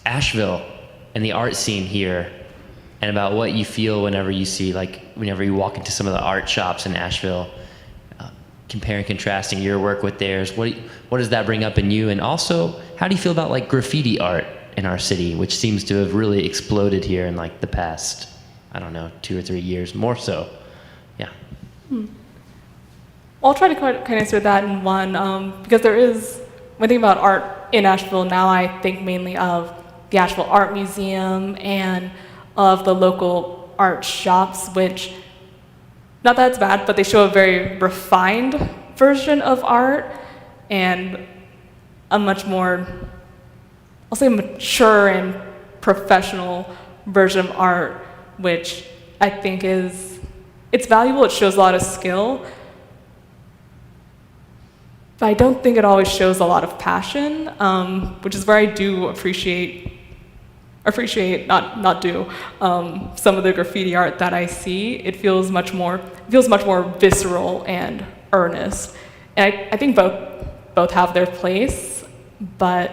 Asheville and the art scene here, and about what you feel whenever you see, whenever you walk into some of the art shops in Asheville. Comparing, contrasting your work with theirs, what does that bring up in you? And also, how do you feel about graffiti art in our city, which seems to have really exploded here in the past, 2 or 3 years, more so? Yeah. Well, I'll try to kind of answer that in one, because there is, when I think about art in Asheville now, I think mainly of the Asheville Art Museum and of the local art shops, which, not that it's bad, but they show a very refined version of art and a much more, I'll say, mature and professional version of art, which I think it's valuable. It shows a lot of skill, but I don't think it always shows a lot of passion, which is where I do appreciate not do some of the graffiti art that I see. It feels much more visceral and earnest. And I think both have their place, but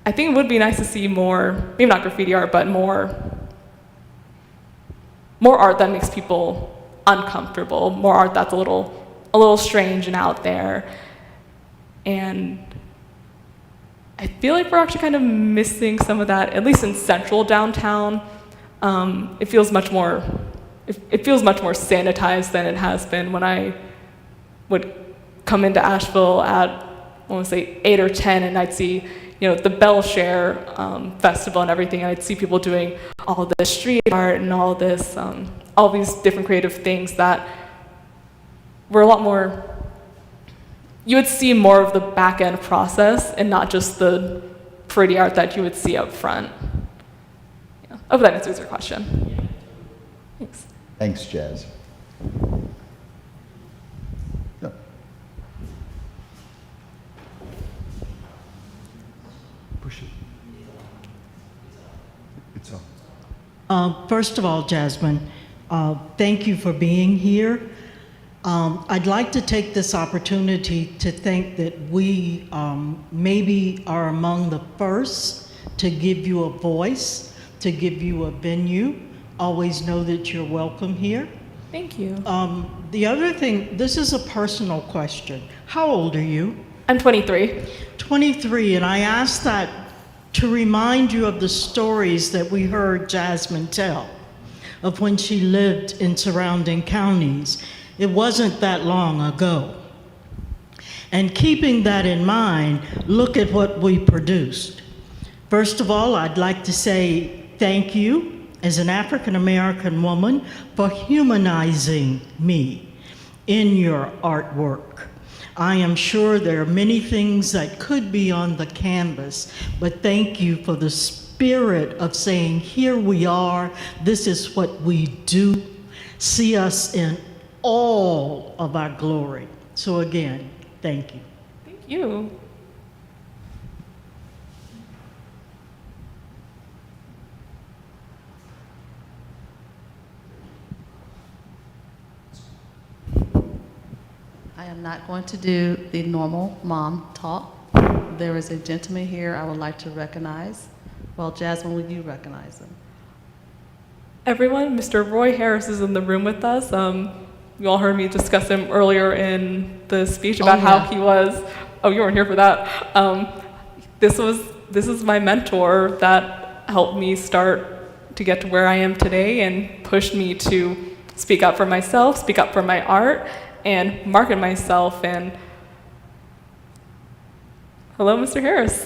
I think it would be nice to see more, maybe not graffiti art, but more art that makes people uncomfortable, more art that's a little strange and out there. And I feel like we're actually kind of missing some of that, at least in central downtown. It feels much more sanitized than it has been when I would come into Asheville at, I want to say 8 or 10, and I'd see, the Bell Share festival and everything. And I'd see people doing all this street art and all these different creative things that were a lot more. You would see more of the back end process and not just the pretty art that you would see up front. Yeah. I hope that answers your question. Thanks. Thanks, Jazz. No. Push it. It's on. First of all, Jasmine, thank you for being here. I'd like to take this opportunity to think that we maybe are among the first to give you a voice, to give you a venue. Always know that you're welcome here. Thank you. The other thing, this is a personal question. How old are you? I'm 23. 23, and I asked that to remind you of the stories that we heard Jasmine tell of when she lived in surrounding counties. It wasn't that long ago. And keeping that in mind, look at what we produced. First of all, I'd like to say thank you as an African American woman for humanizing me in your artwork. I am sure there are many things that could be on the canvas, but thank you for the spirit of saying, here we are, this is what we do. See us in all of our glory. So again, thank you. Thank you. I am not going to do the normal mom talk. There is a gentleman here I would like to recognize. Well, Jasmine, will you recognize him? Everyone, Mr. Roy Harris is in the room with us. You all heard me discuss him earlier in the speech about how he was. Oh, you weren't here for that. This is my mentor that helped me start to get to where I am today and pushed me to speak up for myself, speak up for my art, and market myself. And hello, Mr. Harris.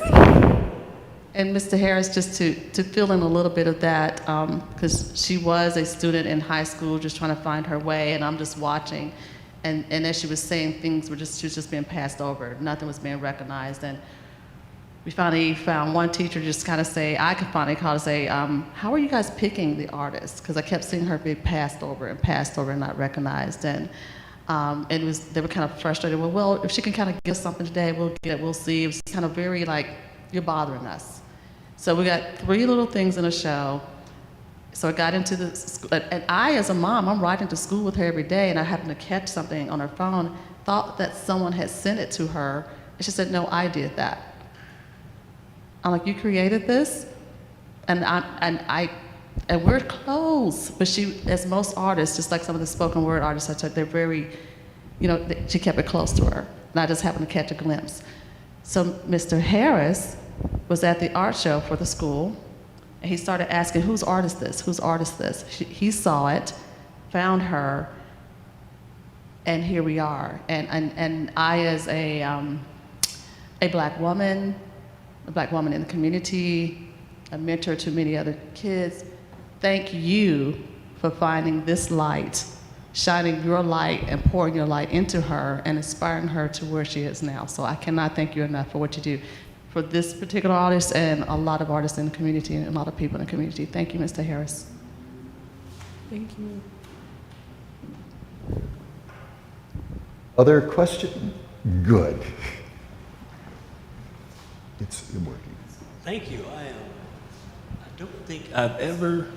And Mr. Harris, just to fill in a little bit of that, because she was a student in high school just trying to find her way, and I'm just watching. And as she was saying, she was just being passed over. Nothing was being recognized. And we finally found one teacher just kind of say, I could finally call to say, how are you guys picking the artists? Because I kept seeing her be passed over and not recognized. And they were kind of frustrated. Well, if she can kind of give us something today, we'll see. It was kind of very like, you're bothering us. So we got 3 little things in a show. So I got into the school, and I, as a mom, I'm riding to school with her every day, and I happened to catch something on her phone, thought that someone had sent it to her, and she said, no, I did that. I'm like, you created this? And we're close, but she, as most artists, just like some of the spoken word artists, they're very, she kept it close to her, and I just happened to catch a glimpse. So Mr. Harris was at the art show for the school, and he started asking, whose art is this? Whose art is this? He saw it, found her, and here we are. And I, as a black woman in the community, a mentor to many other kids, thank you for finding this light, shining your light and pouring your light into her and inspiring her to where she is now. So I cannot thank you enough for what you do for this particular artist and a lot of artists in the community and a lot of people in the community. Thank you, Mr. Harris. Thank you. Other question? Good. It's working. Thank you. don't think I've ever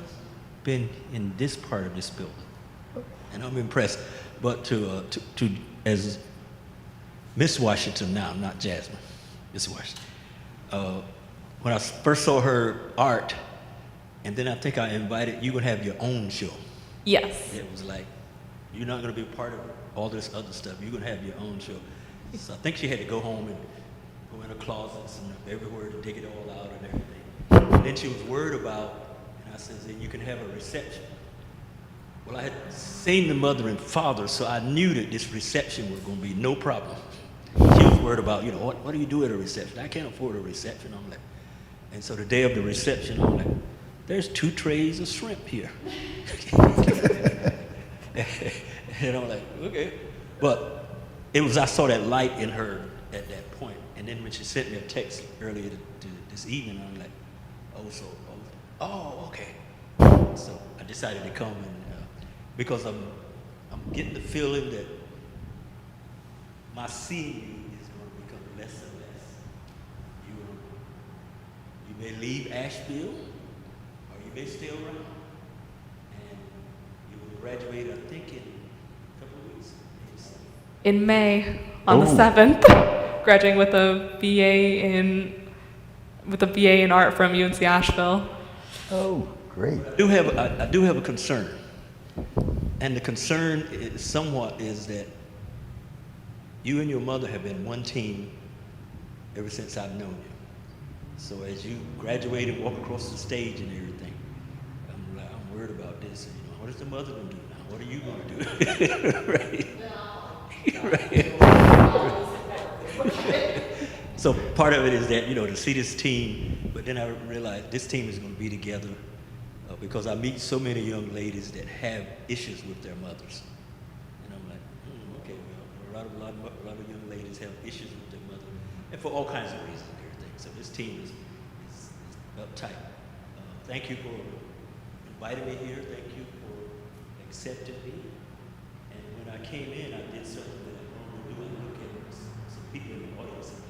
been in this part of this building, and I'm impressed. But to as Miss Washington now, not Jasmine, Miss Washington. When I first saw her art, and then I think I invited you gonna have your own show. Yes. It was like, you're not gonna be a part of all this other stuff. You're gonna have your own show. So I think she had to go home and go in her closets and everywhere to dig it all out and everything. And then she was worried about, and I said, then you can have a reception. Well, I had seen the mother and father, so I knew that this reception was gonna be no problem. She was worried about, what do you do at a reception? I can't afford a reception. I'm like, and so the day of the reception, I'm like, there's 2 trays of shrimp here. And I'm like, okay. But I saw that light in her at that point. And then when she sent me a text earlier this evening, I'm like, okay. So I decided to come because I'm getting the feeling that my seeing you is going to become less and less. You may leave Asheville, or you may stay around. And you will graduate, I think, in a couple of weeks. In May, on the Oh. 7th, graduating with a BA in art from UNC Asheville. Oh, great. I do have a concern. And the concern is that you and your mother have been one team ever since I've known you. So as you graduate and walk across the stage and everything, I'm worried about this. What is the mother going to do now? What are you going to do? Right. So part of it is that, to see this team, but then I realized this team is going to be together because I meet so many young ladies that have issues with their mothers. And I'm like, okay, well, a lot of young ladies have issues with their mother, and for all kinds of reasons and everything. So this team is uptight. Thank you for inviting me here. Thank you for accepting me. And when I came in, I did something that I normally do. I look at some people in the audience and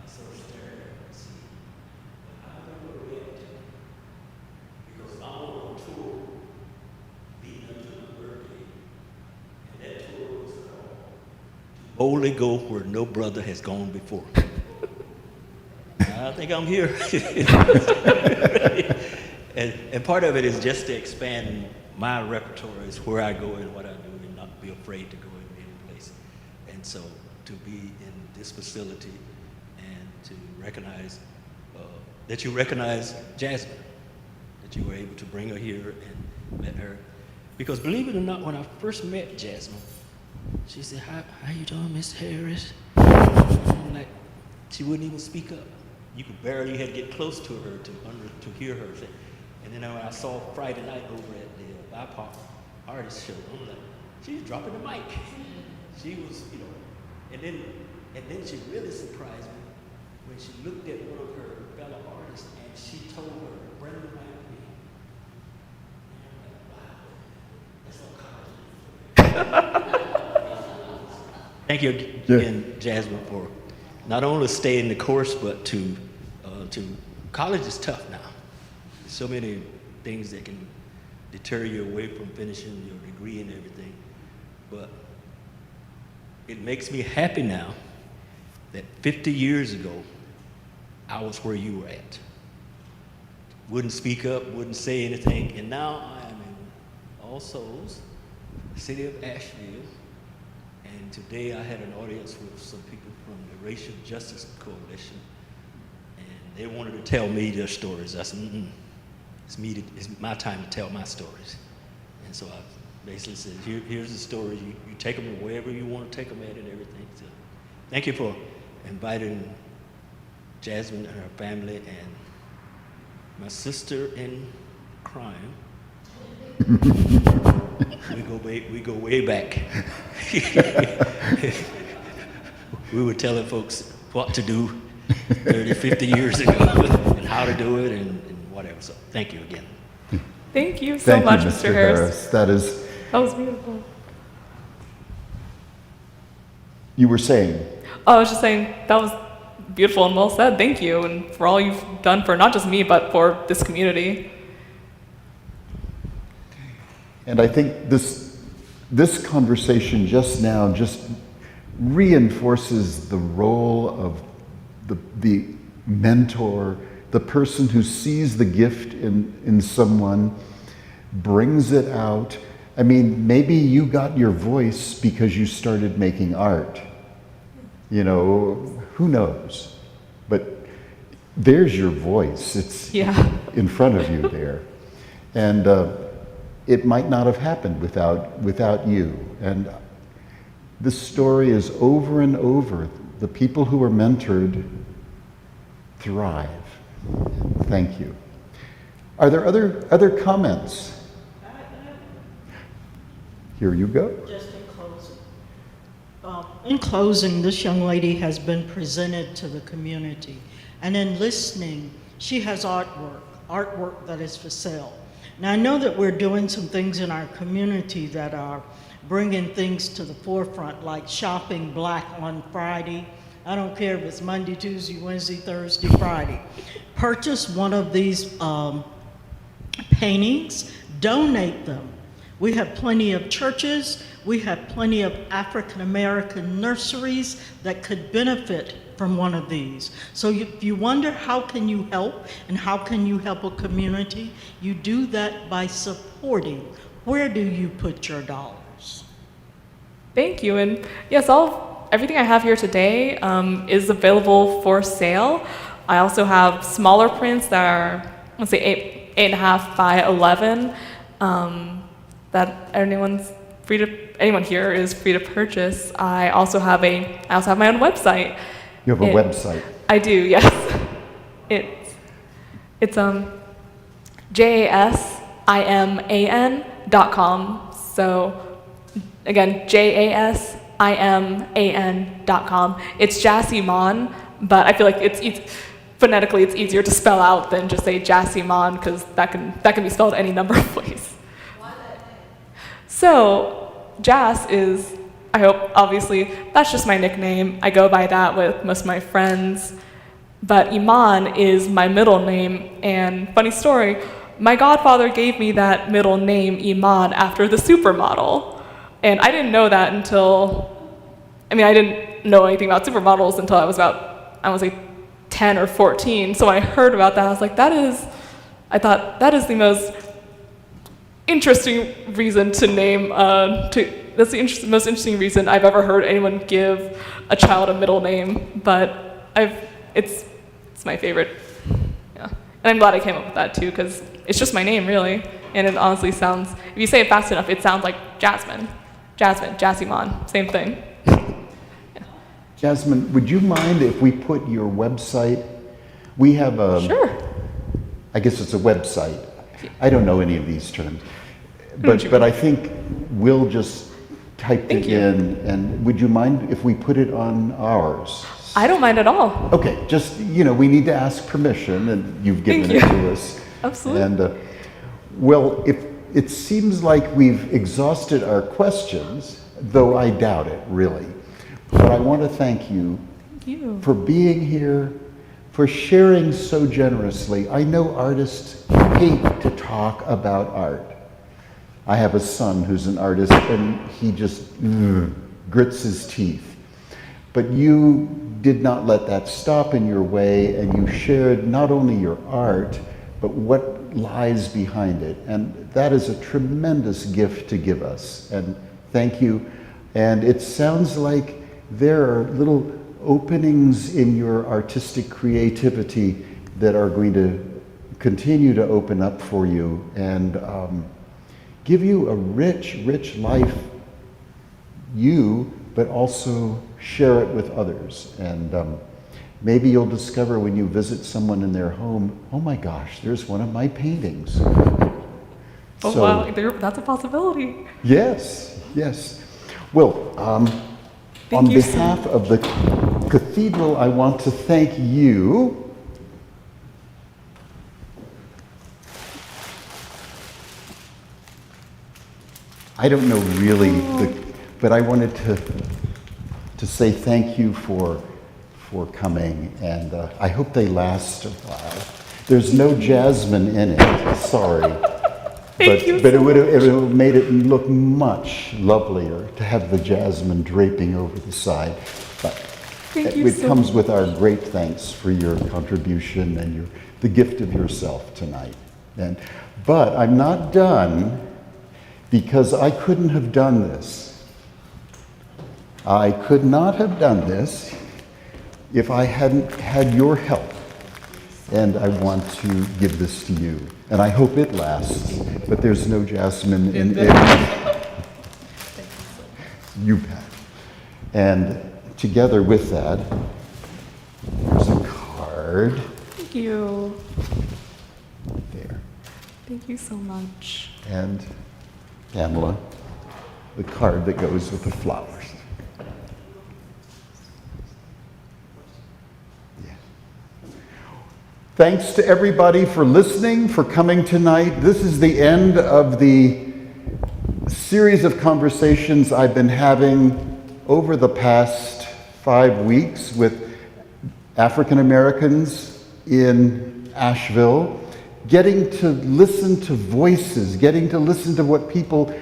I sort of stare and see how they're going to react to me. Because I'm on a tour leading up to my birthday, and that tour was called To Boldly Go Where No Brother Has Gone Before. I think I'm here. and part of it is just to expand my repertoire is where I go and what I do and not be afraid to go in any place. And so to be in this facility and to recognize that you recognize Jasmine, that you were able to bring her here and let her. Because believe it or not, when I first met Jasmine, she said, how you doing, Miss Harris? I'm like, she wouldn't even speak up. You could barely had to get close to her to hear her. And then when I saw Friday night over at the BIPOC artist show, I'm like, she's dropping the mic. She was, and then she really surprised me when she looked at one of her fellow artists and she told her, bring the mic to me. And I'm like, wow, that's all college. Thank you again, Jasmine, for not only staying the course, but to college is tough now. There's so many things that can deter you away from finishing your degree and everything. But it makes me happy now that 50 years ago, I was where you were at. Wouldn't speak up, wouldn't say anything, and now I am in All Souls, the city of Asheville, and today I had an audience with some people from the Racial Justice Coalition, and they wanted to tell me their stories. I said, it's my time to tell my stories. And so I basically said, here's the story. You take them wherever you want to take them at and everything. So thank you for inviting Jasmine and her family and my sister in crime. We go way back. We were telling folks what to do 30, 50 years ago and how to do it and whatever. So thank you again. Thank you so much, you, Mr. Harris. That was beautiful. you were saying. I was just saying that was beautiful and well said. Thank you, and for all you've done for not just me, but for this community. And I think this conversation just now just reinforces the role of the mentor, the person who sees the gift in someone, brings it out. I mean, maybe you got your voice because you started making art. You know, who knows? But there's your voice. It's in front of you there. And it might not have happened without you. And this story is over and over. The people who are mentored thrive. Thank you. Are there other comments? Here you go. Just in closing. In closing, this young lady has been presented to the community. And in listening, she has artwork that is for sale. Now, I know that we're doing some things in our community that are bringing things to the forefront, like shopping black on Friday. I don't care if it's Monday, Tuesday, Wednesday, Thursday, Friday. Purchase one of these paintings, donate them. We have plenty of churches, we have plenty of African American nurseries that could benefit from one of these. So if you wonder how can you help and how can you help a community, you do that by supporting. Where do you put your dollars? Thank you, and yes, everything I have here today is available for sale. I also have smaller prints that are, let's say, 8.5 by 11. That anyone here is free to purchase. I also have my own website. You have a website. I do, yes. It's JASIMAN.com. So again, JASIMAN.com. It's Jasmine, but I feel like phonetically it's easier to spell out than just say Jasmine, because that can be spelled any number of ways. So, Jas is, I hope, obviously, that's just my nickname. I go by that with most of my friends. But Iman is my middle name, and funny story, my godfather gave me that middle name, Iman, after the supermodel. And I didn't know that I didn't know anything about supermodels until I was about, 10 or 14. So when I heard about that, I was like, I thought that is the most interesting reason to name, that's the most interesting reason I've ever heard anyone give a child a middle name, but it's my favorite. Yeah. And I'm glad I came up with that too, because it's just my name really, and it honestly sounds, if you say it fast enough, it sounds like Jasmine, Jasmine, same thing. Yeah. Jasmine, would you mind if we put your website, we have Sure. I guess it's a website. I don't know any of these terms, but I think we'll just type it in, and would you mind if we put it on ours? I don't mind at all. Okay, just, we need to ask permission, and you've given it to us. Absolutely. And, well, if it seems like we've exhausted our questions, though I doubt it, really. But I want to thank you for being here, for sharing so generously. I know artists hate to talk about art. I have a son who's an artist, and he just grits his teeth. But you did not let that stop in your way, and you shared not only your art, but what lies behind it. And that is a tremendous gift to give us. And thank you. And it sounds like there are little openings in your artistic creativity that are going to continue to open up for you and give you a rich, rich life, but also share it with others. And maybe you'll discover when you visit someone in their home, oh my gosh, there's one of my paintings. Oh, so, wow, that's a possibility. Yes, yes. Well, on behalf of the cathedral, I want to thank you. I don't know really, but I wanted to say thank you for for coming, and I hope they last a while. There's no Jasmine in it, sorry. Thank you But so it would have made it look much lovelier to have the jasmine draping over the side. But Thank you it so comes much. with our great thanks for your contribution and the gift of yourself tonight. But I'm not done, because I couldn't have done this. I could not have done this if I hadn't had your help. And I want to give this to you. And I hope it lasts, but there's no Jasmine in it. You bet. And together with that, there's a card. Thank you. There. Thank you so much. And Pamela, the card that goes with the flowers. Yeah. Thanks to everybody for listening, for coming tonight. This is the end of the series of conversations I've been having over the past 5 weeks with African Americans in Asheville, getting to listen to voices, getting to listen to what people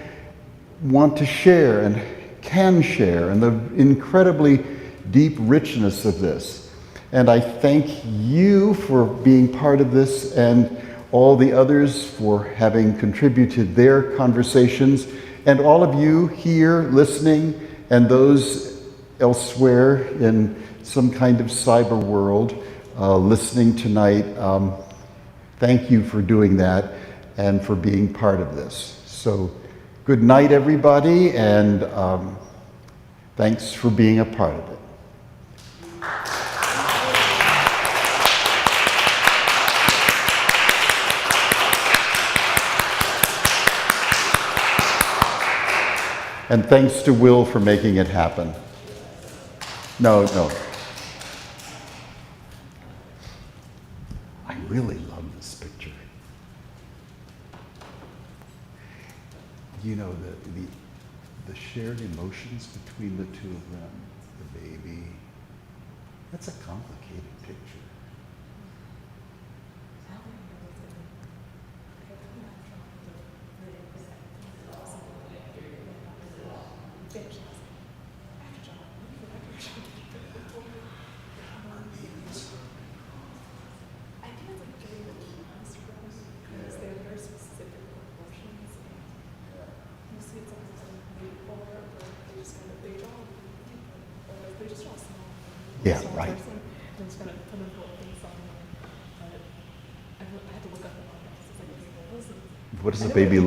want to share and can share, and the incredibly deep richness of this. And I thank you for being part of this, and all the others for having contributed their conversations, and all of you here listening, and those elsewhere in some kind of cyber world listening tonight. Thank you for doing that and for being part of this. So good night, everybody, and thanks for being a part of it. And thanks to Will for making it happen. No. I really love this picture. You know, the shared emotions between the two of them, the baby, that's a complicated picture. Yeah, right. What does the baby